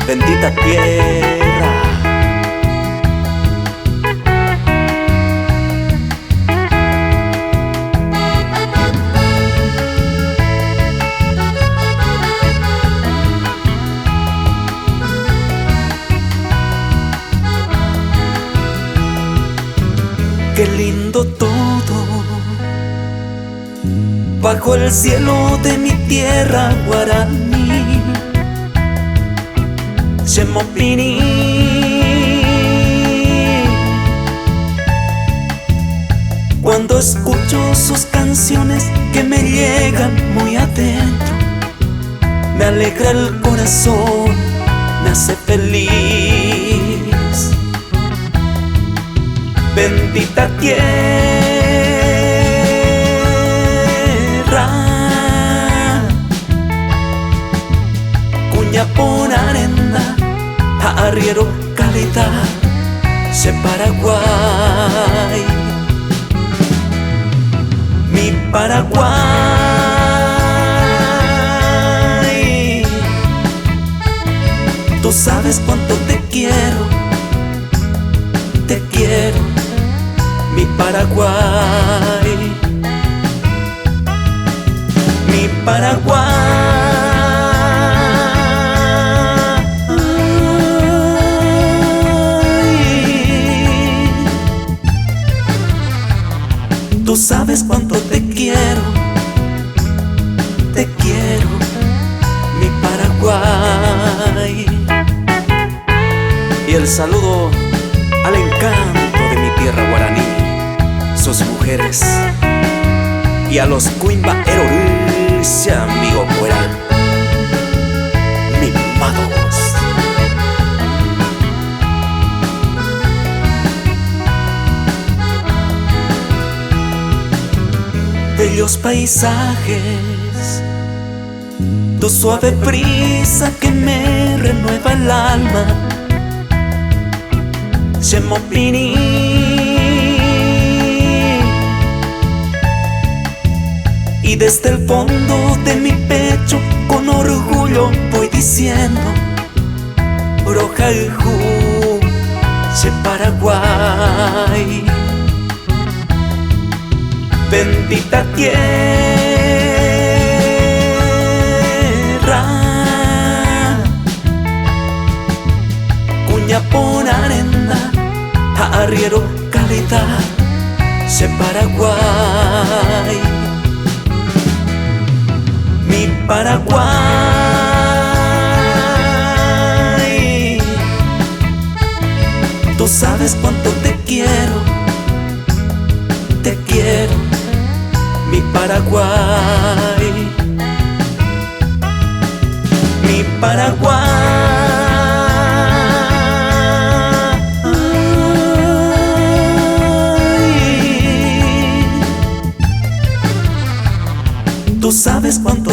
bendita tierra. Qué lindo todo bajo el cielo de mi tierra guaraní. Chemopini, cuando escucho sus canciones que me llegan muy adentro, me alegra el corazón, me hace feliz. Bendita tierra, cuña por arena, arriero calidad, se Paraguay, mi Paraguay. Tú sabes cuánto te quiero, mi Paraguay, mi Paraguay. Tú sabes cuánto te quiero, mi Paraguay. Y el saludo al encanto de mi tierra guaraní, sus mujeres, y a los Cuimba Eroruse, amigo fuera, mimados. Bellos paisajes, tu suave brisa que me renueva el alma. Chemopini, y desde el fondo de mi pecho con orgullo voy diciendo: Orojaljú, che Paraguay, bendita tierra, cuña por arena, arriero calidad, che Paraguay, mi Paraguay. Tú sabes cuánto te quiero, mi Paraguay, mi Paraguay. Tú sabes cuánto